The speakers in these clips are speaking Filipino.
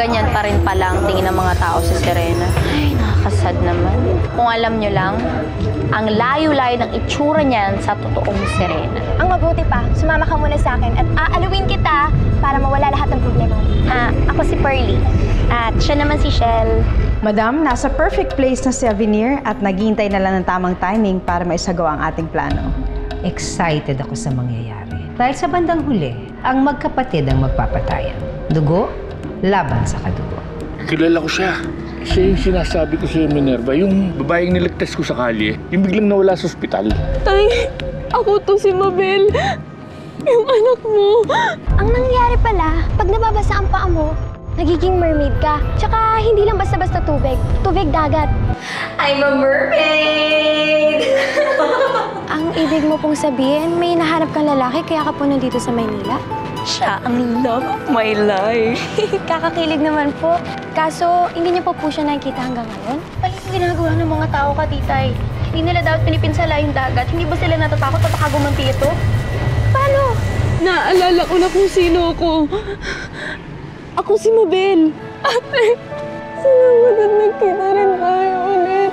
ganyan pa rin pala ang tingin ng mga tao sa Serena. Ay, nakakasad naman. Kung alam nyo lang, ang layo-layo ng itsura niyan sa totoong Serena. Ang mabuti pa, sumama ka muna sa akin at aaluin kita para mawala lahat ng problema. Ako si Pearly. At siya naman si Shell. Madam, nasa perfect place na si Avenir at naghihintay na lang ng tamang timing para maisagawa ang ating plano. Excited ako sa mangyayari. Dahil sa bandang huli, ang magkapatid ang magpapatayan. Dugo, laban sa kadugo. Kilala ko siya. Siya yung sinasabi ko sa Minerva, yung babaeng niligtas ko sa kalye, yung biglang nawala sa ospital. Tay, ako to si Mabel. Yung anak mo. Ang nangyayari pala, pag nababasa ang paa mo, nagiging mermaid ka. Tsaka hindi lang basta-basta tubig. Tubig dagat. I'm a mermaid! Ang ibig mo pong sabihin, may nahanap kang lalaki kaya ka po nandito sa Maynila? Siya ang love of my life. Kakakilig naman po. Kaso, hindi niyo po siya nakikita hanggang ngayon? Pali yung ginagawa ng mga tao ka, titay. Hindi nila dapat pinipinsala yung dagat. Hindi ba sila natatakot na baka gumanti ito? Paano? Naalala ko na kung sino ako. Ako si Mabel. Ate, salamat at nagkita rin tayo ulit.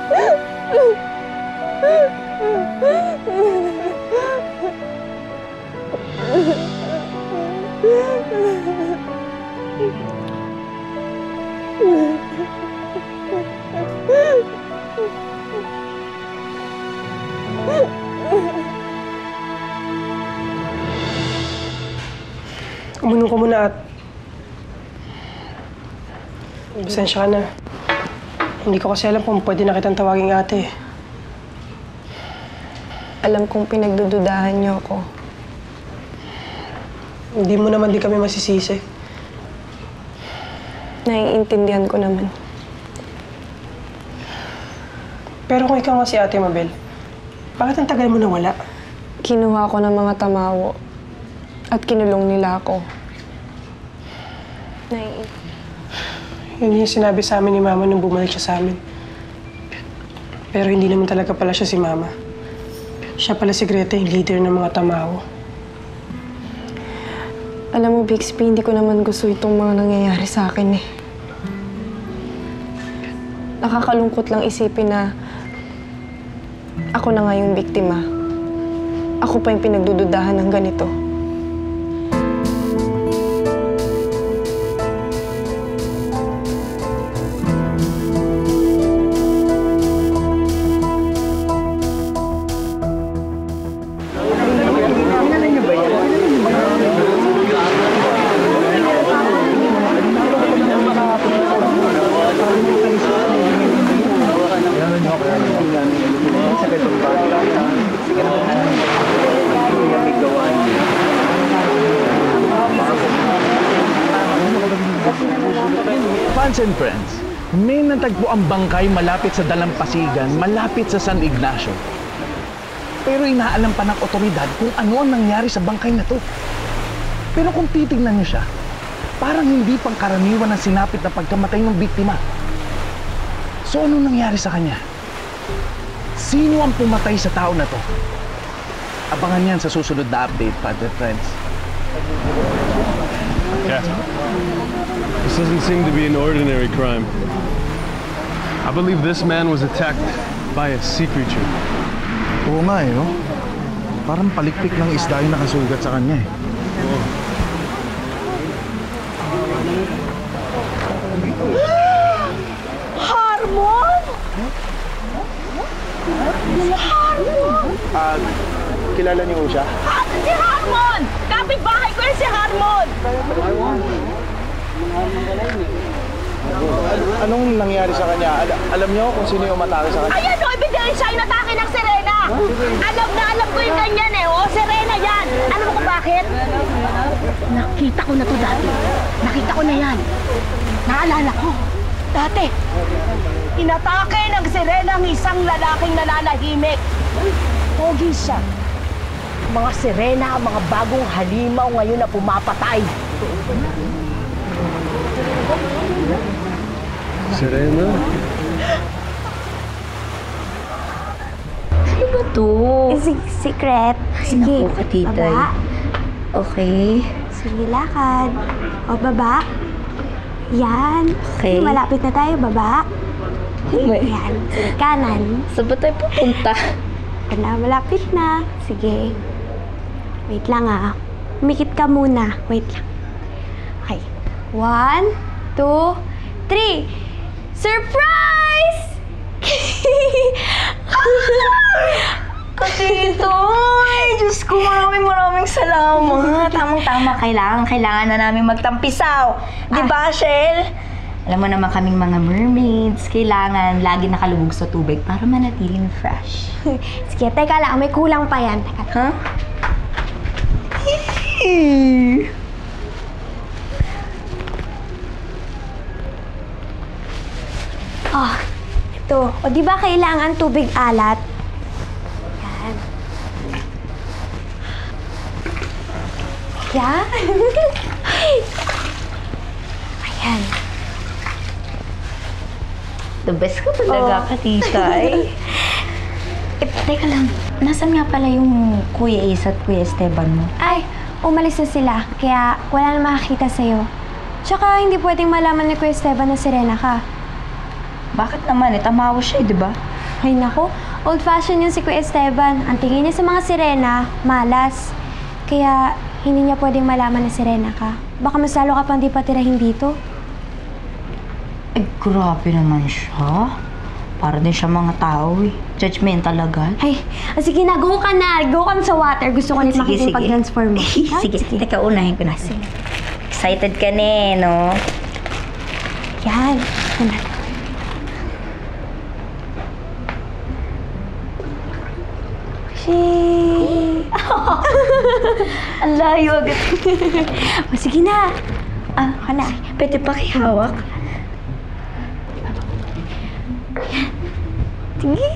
Umunong ko muna at pasensya ka na. Hindi ko kasi alam kung pwede na kitang tawaging ate. Alam kong pinagdududahan niyo ako. Hindi mo naman di kami masisisi. Naiintindihan ko naman. Pero kung ikaw nga si Ate Mabel, bakit ang tagal mo nawala? Kinuha ko ng mga tamawo at kinulong nila ako. Yun yung sinabi sa amin ni Mama nung bumalik siya sa amin. Pero hindi naman talaga pala siya si Mama. Siya pala si Greta, yung leader ng mga tamawo. Alam mo, Bixby, hindi ko naman gusto itong mga nangyayari sa akin eh. Nakakalungkot lang isipin na ako na nga yung biktima. Ako pa yung pinagdududahan ng ganito. Fans and friends, may natagpo ang bangkay malapit sa Dalampasigan, malapit sa San Ignacio. Pero inaalam pa ng otoridad kung ano ang nangyari sa bangkay na to. Pero kung titignan niyo siya, parang hindi pangkaraniwan ang sinapit na pagkamatay ng biktima. So ano nangyari sa kanya? Sino ang pumatay sa tao na to? Abangan yan sa susunod na update, Father Friends. Yeah. This doesn't seem to be an ordinary crime. I believe this man was attacked by a sea creature. Oo nga eh, no? Parang palikpik ng isda yung nakasugat sa kanya eh. Harmon! Harmon! Kilala niyo siya? Si Harmon! Kapit-bahay ko yun si Harmon! Anong nangyari sa kanya? Alam niyo kung sino yung umatake sa kanya? Ayan o, ebidensya yung atake ng Serena! Alam ko yung ganyan eh. O, Serena yan! Alam mo kung bakit? Nakita ko na to dati. Nakita ko na yan. Naalala ko. Dati, inatake ng Serena ang isang lalaking nananahimik. Pogi siya. Mga Serena, mga bagong halimaw ngayon na pumapatay. Serena? Ano ba to? Secret. Sige, naku, katitay. Baba. Okay. Sige, lakad. O, baba. Yan. Okay. Malapit na tayo, baba. Yan. Sige, kanan. Saan ba tayo pupunta? Malapit na. Sige. Wait lang ah. Umikit ka muna. Wait lang. Okay. 1, 2, 3. Surprise! Katito! Ay, Diyos ko, maraming salamat. Tamang-tama, kailangan na namin magtampisaw. Di ba, Shell? Alam mo naman kaming mga mermaids, kailangan lagi nakalubog sa tubig para manatiling fresh. Sige, teka lang. May kulang pa yan. Teka. Ha? Oh, ito. O, di ba kailangan tubig alat? Yan. Yan. Ayan. The best ka talaga, Katitay. Teka lang, nasan nga pala yung Kuya Ace at Kuya Esteban mo? Ay, umalis na sila. Kaya wala na makakita sa'yo. Tsaka hindi pwedeng malaman ni Kuya Esteban na sirena ka. Bakit naman? Tamawa siya, di ba? Ay nako, old-fashioned yun si Kuya Esteban. Ang tingin niya sa mga sirena, malas. Kaya hindi niya pwedeng malaman na sirena ka. Baka mas lalo ka pang di patirahin dito. Ay, grabe naman siya. Para din siya mga tao eh. Judgmental agad. Ay, sige na, go ka na. Go ka na sa water. Gusto ko ulit makita yung pag-transform mo. Sige. Teka, unahin ko na. Excited ka na eh, no? Yan. Yan. Ang layo agad. O, sige na. Ka na. Pwede pa kihawak? Sige.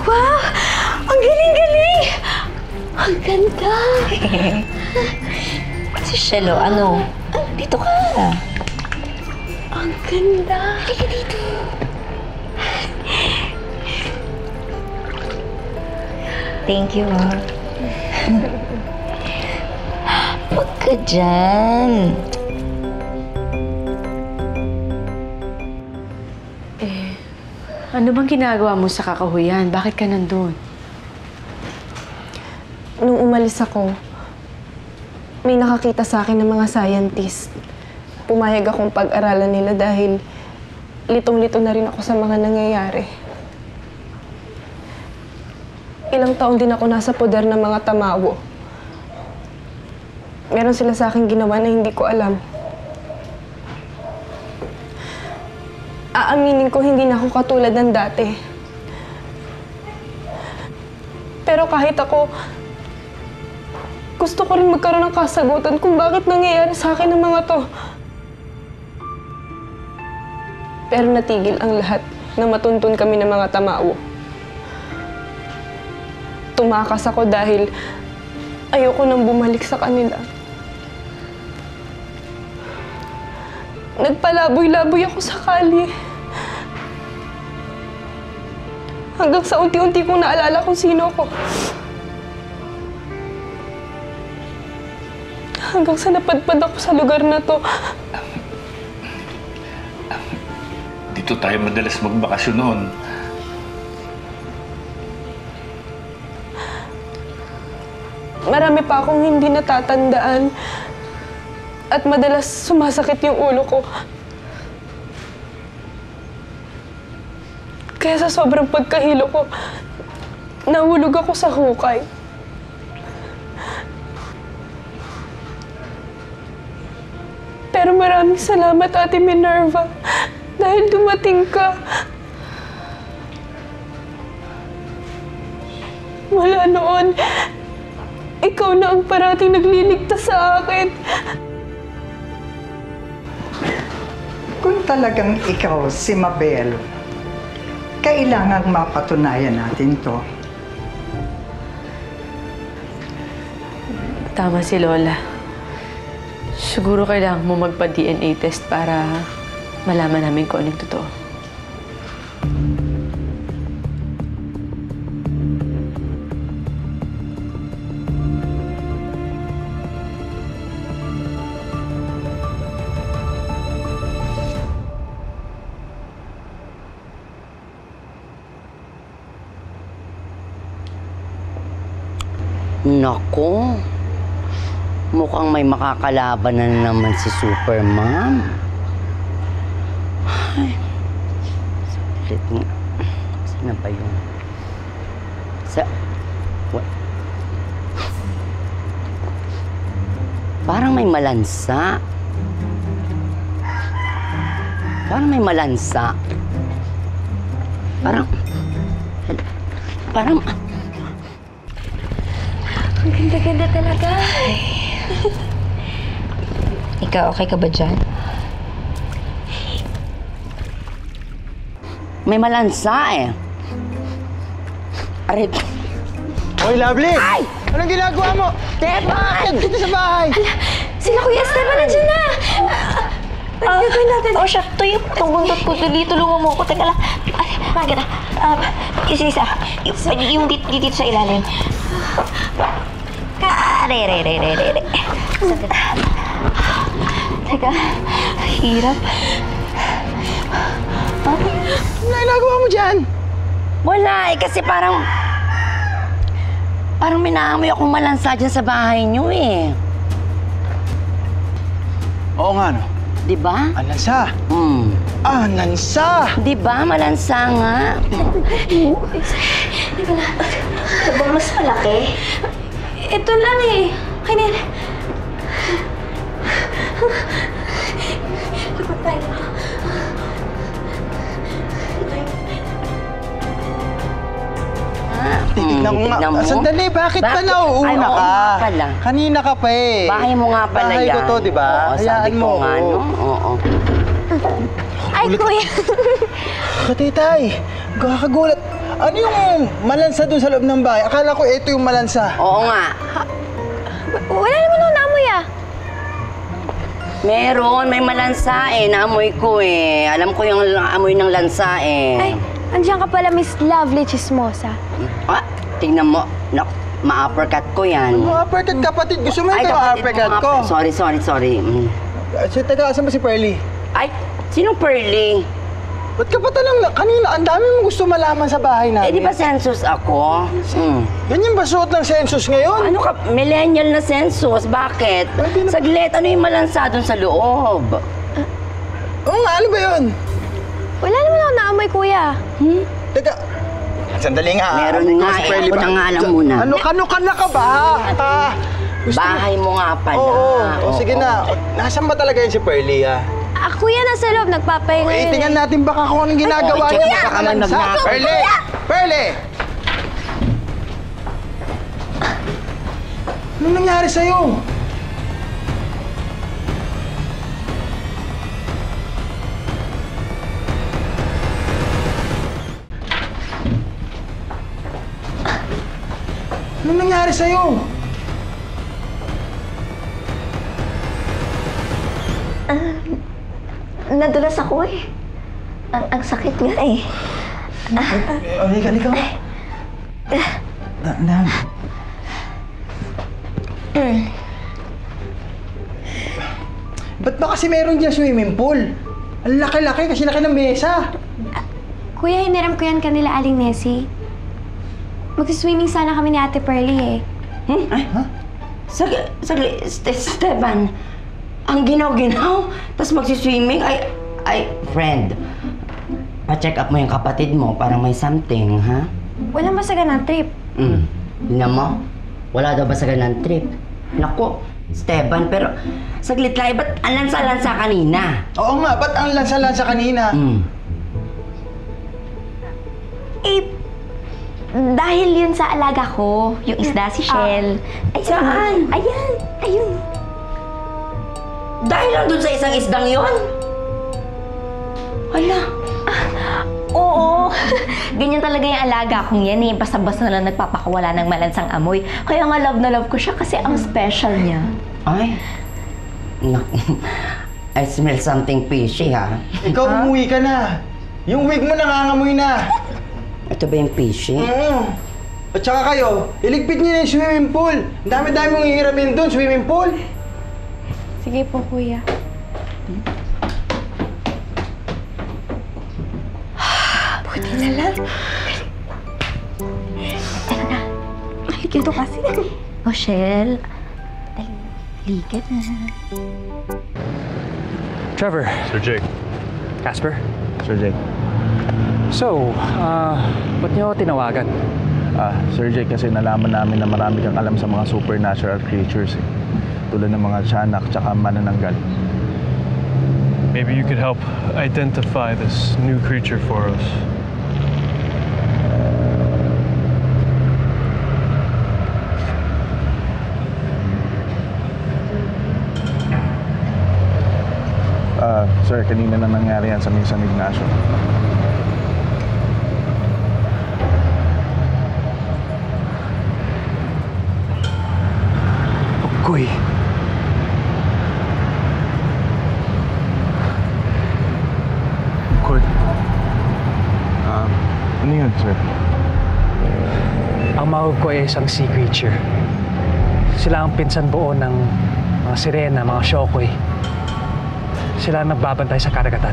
Wow! Ang galing-galing! Ang ganda! Si Shelo, ano? Dito ka. Ang ganda! Halika dito. Thank you, ha. Huwag ka dyan. Ano bang ginagawa mo sa kakahuyan? Bakit ka nandun? Nung umalis ako, may nakakita sa akin ng mga scientist. Pumayag akong pag-aralan nila dahil litong-lito na rin ako sa mga nangyayari. Ilang taon din ako nasa poder ng mga tamawo. Meron sila sa akin ginawa na hindi ko alam. Aaminin ko, hindi na ako katulad ng dati. Pero kahit ako, gusto ko rin magkaroon ng kasagutan kung bakit nangyayari sa akin ang mga to. Pero natigil ang lahat na matuntun kami ng mga tamawo. Tumakas ako dahil ayoko nang bumalik sa kanila. Nagpalaboy-laboy ako sa kalye. Hanggang sa unti-unti kong naalala kung sino ako. Hanggang sa napadpad ako sa lugar na to. Dito tayo madalas magbakasyon noon. Marami pa akong hindi natatandaan. At madalas sumasakit yung ulo ko. Kaya sa sobrang pagkahilo ko, nahulog ako sa hukay. Pero maraming salamat, Ate Minerva, dahil dumating ka. Mula noon, ikaw na ang parating nagliligtas sa akin. Kung talagang ikaw si Mabel, kailangang mapatunayan natin to. Tama si Lola. Siguro kailangan mo magpa-DNA test para malaman namin kung anong totoo. Nako, mukhang may makakalaban na naman si Supermom. Ay, sakit nga. Saan na ba yun? Parang may malansa. Parang... Ang ganda-ganda talaga. Ikaw, okay ka ba dyan? May malansa eh. Arit. Hoy, Lovely! Ay! Anong ginagawa mo? Esteban! Dito sa bahay! Sila Kuya Esteban, nandiyan na! Ano gagawin natin? Oh, siya, ito yung buntot ko. Tulungan mo ako. Teka lang. Bakit na? Isa-isa. Yung dito sa ilalim. Re. Teka, hirap. Ano ginagawa mo dyan? Wala eh, kasi parang may naamoy akong malansa dyan sa bahay niyo eh. Oo nga, no? Diba? Malansa? Ah, lansa! Diba? Malansa nga. Teka lang. Ito ba mas malaki? Ito lang eh. Okay na yan. Likod tayo. Titignan ko nga. Tignan mo. Sandali, bakit pa Bakit? nauuna Ay, oo ka? nga pala. Kanina ka pa eh. Bahay mo nga pala Bahay yan. ko to, di ba? Oo, sabi Hayaan ko mo. nga, no? Oo. Ay, Kuya. Katitay, kakagulat. Ano yung malansa doon sa loob ng bahay? Akala ko ito yung malansa. Oo nga. Wala naman akong naamoy ah. Meron, may malansa eh. Naamoy ko eh. Alam ko yung amoy ng lansa eh. Ay, andiyan ka pala, Miss Lovely Chismosa. Ah, tingnan mo. Ma-uppercut ko yan. Ma-uppercut kapatid. Gusto mo Ay, ito kapatid ma-uppercut mo ko? Sorry. Teka, asan ba si Pearly? Ay, sinong Pearly? Ba't ka pa tanong? Kanina, ang dami mong gusto malaman sa bahay namin. Eh, di ba census ako? Ganyan ba suot ng census ngayon? Ano ka, millennial na census? Bakit? Saglit, ano yung malansa doon sa loob? Oo nga, ano ba yun? Wala naman akong naamoy, Kuya. Teka, sandali nga. Meron nga eh, ako na nga alam muna. Ano ka na ka ba? Bahay mo nga pala. Oo, sige na. Nasaan ba talaga yun si Pearly, ha? Kuya, nasa loob. Nagpapahinga yun eh. Tingnan natin baka kung anong ginagawa Ay, niya. Kuya! Baka malansa. Pearly! Pearly! Anong nangyari sa'yo? Anong nangyari sa'yo? Nadulas ako eh. Ang sakit nga eh. Halika. Dahan. Ba't ba kasi meron dyan swimming pool? Ang laki-laki kasi laki ng mesa. Kuya, hiniram ko yan kanila Aling Nessie. Mag-swimming sana kami ni Ate Pearly eh. Saglit, Esteban. Ang ginaw-ginaw, tapos magsiswimming. Ay, friend. Pa-check up mo yung kapatid mo, parang may something, ha? Walang masaganang trip. Tingnan mo, wala daw ba sa ganang trip? Naku, Esteban, pero saglit lang, ba't ang lansa-lansa kanina? Oo nga, ba't ang lansa-lansa kanina? Dahil yun sa alaga ko, yung isda si Shell. Ay, saan? Ayun. Dahil lang dun sa isang isdang yon? Ala, oo. Ganyan talaga yung alaga kong yan eh. Basta-basta na lang nagpapakawala ng malansang amoy. Kaya nga love na love ko siya kasi ang special niya. Ay, naku. I smell something fishy, ha? Ikaw, umuwi ka na. Yung wig mo nangangamoy na. Ito ba yung fishy? At saka kayo, iligpit niyo na yung swimming pool. Ang dami-dami mong hihiramin doon, swimming pool. Sige po, kuya. Buti na lang. Tara na. Halika to kasi. Rochelle, halika na. Trevor. Sir Jake. Casper. Sir Jake. So, ba't niyo ako tinawagan? Sir Jake, kasi nalaman namin na marami kang alam sa mga supernatural creatures eh. Tulad ng mga tiyanak tsaka manananggal. Maybe you could help identify this new creature for us. Sir, kanina na nangyari yan sa San Ignacio. Uy. Good. Ano yun, sir? Ang mahog ko ay isang sea creature. Sila ang pinsan buo ng mga sirena, mga shokoy. Sila ang nagbabantay sa karagatan.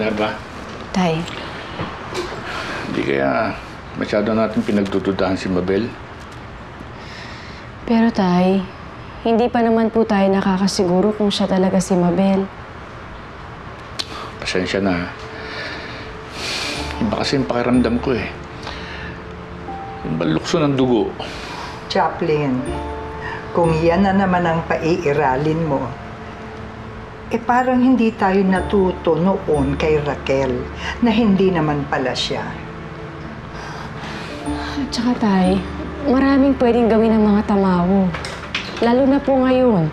Nerva? Tay. Hindi kaya masyado natin pinagdududahan si Mabel? Pero tay, hindi pa naman po tayo nakakasiguro kung siya talaga si Mabel. Pasensya na. Iba kasi yung pakiramdam ko eh. Yung balukso ng dugo. Chaplin, kung yan na naman ang paiiralin mo, parang hindi tayo natuto noon kay Raquel na hindi naman pala siya. Tsaka tay, maraming pwedeng gawin ng mga tamawo. Lalo na po ngayon.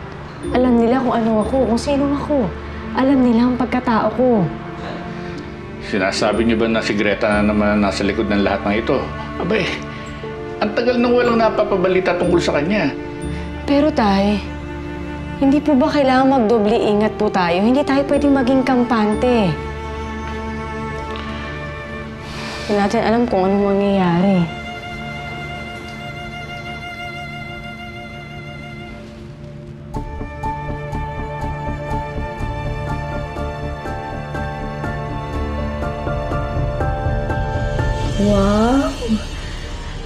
Alam nila kung ano ako, kung sino ako. Alam nila ang pagkatao ko. Sinasabi niyo ba na si Greta na naman nasa likod ng lahat ng ito? Abay, ang tagal nang walang napapabalita tungkol sa kanya. Pero tay, hindi po ba kailangan magdoble ingat po tayo? Hindi tayo pwedeng maging kampante. Hindi natin alam kung anong mangyayari. Wow!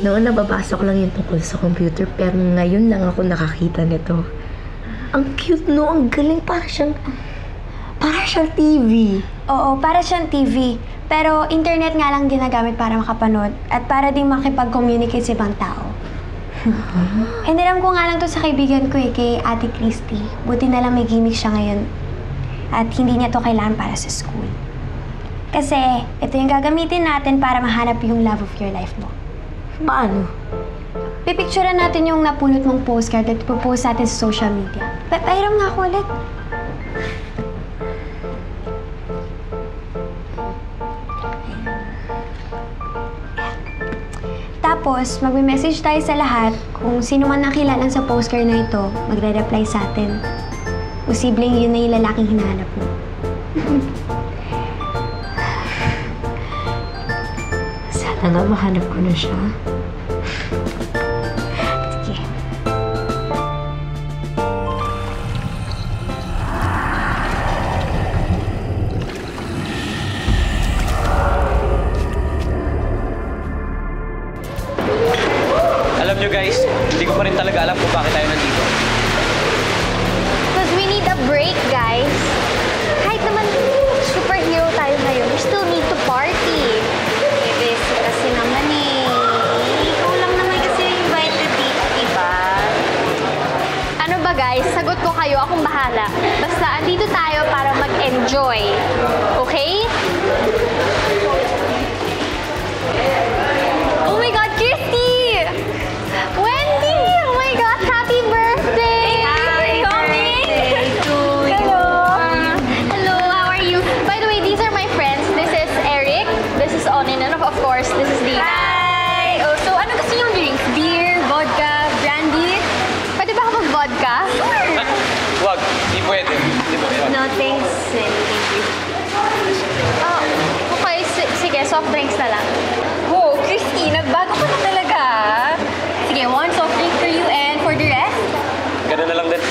Noon nababasa ko lang yung tungkol sa computer pero ngayon lang ako nakakita nito. Ang cute no, ang galing. Para siyang TV. Oo, para siyang TV. Pero internet nga lang ginagamit para makapanood at para ding makipag-communicate sa ibang tao. Hiniram ko nga lang to sa kaibigan ko kay Ate Christy. Buti na lang may gimmick siya ngayon. At hindi niya to kailangan para sa school. Kasi ito yung gagamitin natin para mahanap yung love of your life mo. Paano? Pipicturean natin yung napulot mong postcard at ipopost natin sa social media. Pahiram nga ako ulit. Tapos, magme-message tayo sa lahat kung sino man nakilala sa postcard na ito, magre-reply sa atin. Posibleng yun na yung lalaking hinahanap mo. Sana mahanap ko na siya. Sige. Alam nyo guys, hindi ko pa rin talaga alam kung bakit tayo nandito. Because we need a break, guys. Kahit naman superhero tayo ngayon, we still need to party. Eh, besi kasi naman eh. Ikaw lang naman kasi invited dito, diba? Ano ba guys, sagot ko kayo, akong bahala. Basta andito tayo para mag-enjoy. Okay? Oh my God, Christy! Wendy! Oh my God, happy birthday! Happy birthday to you. Hello! Hello, how are you? By the way, these are my friends. This is Eric, this is Onin, and of course, this is Dina. Hi! Oh, so ano gusto niyong drinks? Beer, vodka, brandy? Pwede ba ako mag-vodka? Wag, hindi pwede. Hindi pwede. No, thanks. Thank you. Oh, okay, sige, soft drinks na lang. Oh, Christy, nagbago ka na talaga. Sige, one soft drink for you and for the rest? Ganun na lang din.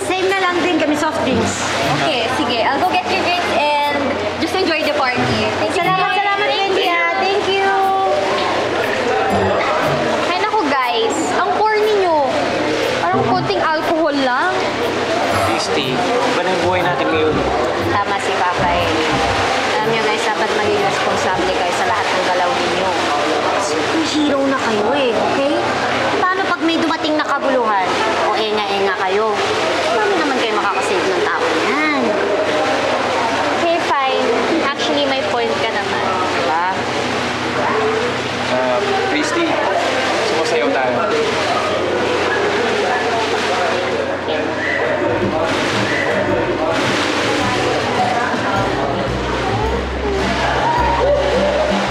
Same na lang din kami soft drinks. Okay, sige. I'll go get your drinks and just enjoy the party. Salamat, Wendy. Thank you. Ay naku guys, ang corny nyo. Parang konting alcohol lang. Christy, iba na yung buhay natin ngayon. Tama si Papa eh. Alam niyo guys, dapat maging responsable kayo sa lahat ng galaw ninyo. Superhero na kayo eh, okay? Paano pag may dumating na kaguluhan? O enga-enga kayo? Paano naman kayo makakasave ng tao yan? Okay, fine. Actually, may point ka naman. Diba? Christy, sumasayaw tayo.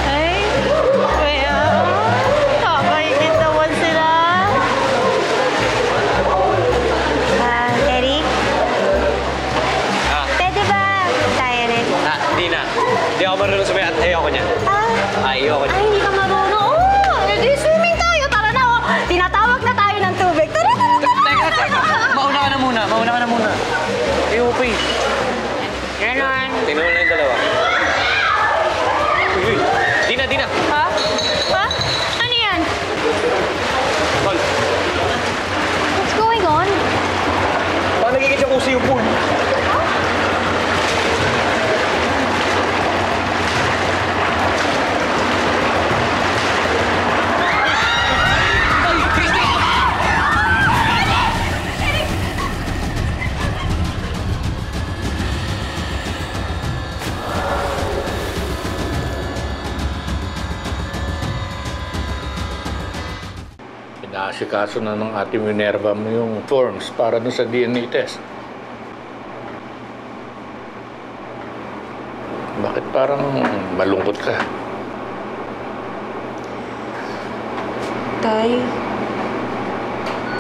Ay, kaya kakaingit naman sila. Eric? Pwede ba tayo rin? Hindi na. Hindi ako marunong sumayaw at ayoko niya. Ayoko niya. Ay, hindi ka marunong. Oh, edi swimming tayo. Tara na, oh. Tinatawag na tayo ng tubig. Tara, tara, tara. Teka. Mauna ka na muna. Ayoko pa eh. Ganon. Tingnan mo lang yung dalawa. Uy. Dina. Ha? Ano yan? Tol, What's going on? baka nagigit siya kung sa yung pool. Inaasikaso na ng ating Minerva mo yung forms para dun sa DNA test. Bakit parang malungkot ka? Tay,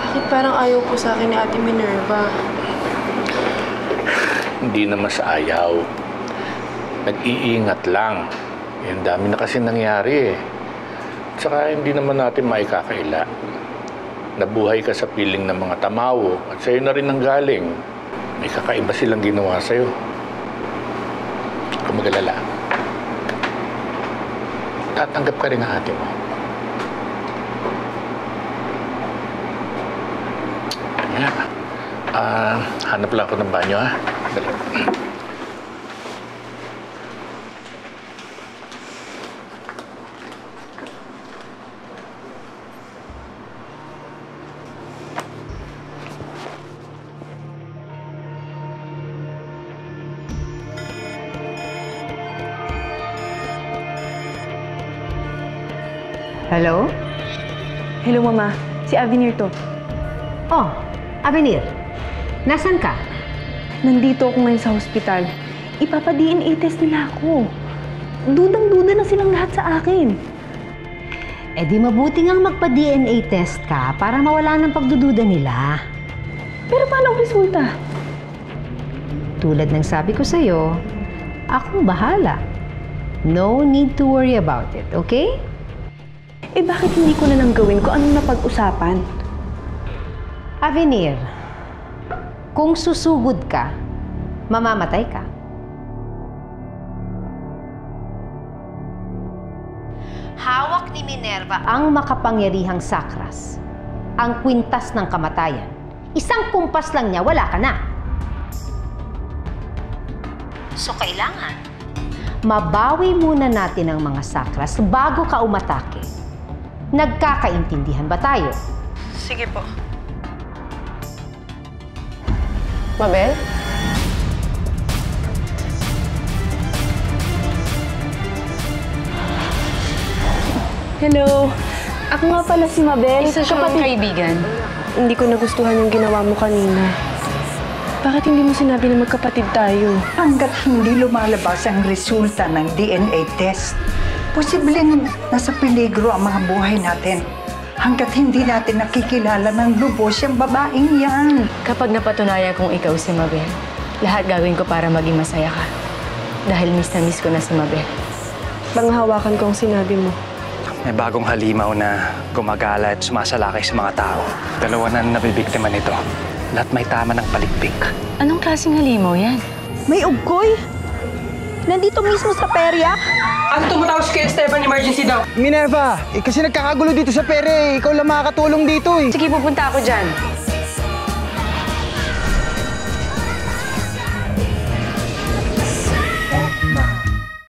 bakit parang ayaw po sa akin ni Ate Minerva? Hindi naman sa ayaw. Nag-iingat lang. Ang dami na kasi nangyari eh. Tsaka hindi naman natin maikakaila. Nabuhay ka sa piling ng mga tamawo at sa'yo na rin ang galing. May kakaiba silang ginawa sa'yo. Kung mag-alala, tatanggap ka rin ng ate mo. Kaya, hanap lang ako ng banyo ha. Dali. Hello? Hello, Mama. Si Avenir to. Oh, Avenir. Nasaan ka? Nandito ako ngayon sa hospital. Ipapa-DNA test nila ako. Dudang-duda na silang lahat sa akin. Eh di mabuti ngang magpa-DNA test ka para mawala ng pagdududa nila. Pero paano ang resulta? Tulad ng sabi ko sa'yo, akong bahala. No need to worry about it, okay? Eh bakit hindi ko na lang gawin ko anong napag-usapan? Avenir, kung susugod ka, mamamatay ka. Hawak ni Minerva ang makapangyarihang sakras, ang kwintas ng kamatayan. Isang kumpas lang niya, wala ka na. So kailangan, mabawi muna natin ang mga sakras bago ka umatake. Nagkakaintindihan ba tayo? Sige po. Mabel? Hello. Ako nga pala si Mabel. Isa siyang kaibigan. Hindi ko nagustuhan yung ginawa mo kanina. Bakit hindi mo sinabi na magkapatid tayo? Hanggat hindi lumalabas ang resulta ng DNA test, posibleng nasa peligro ang mga buhay natin. Hanggat hindi natin nakikilala ng lubos yung babaeng yan. Kapag napatunayan kong ikaw si Mabel, lahat gagawin ko para maging masaya ka. Dahil miss na miss ko na si Mabel. Panghawakan ko ang sinabi mo. May bagong halimaw na gumagala at sumasalakay sa mga tao. Dalawa na nabibiktima nito. Lahat may tama ng palikpik. Anong klaseng halimaw yan? May ugkoy! Nandito mismo sa perya? Ano tumatawag si Esteban? Emergency daw. Minerva, kasi nagkakagulo dito sa pere. Ikaw lang makakatulong dito eh. Sige, pupunta ako dyan.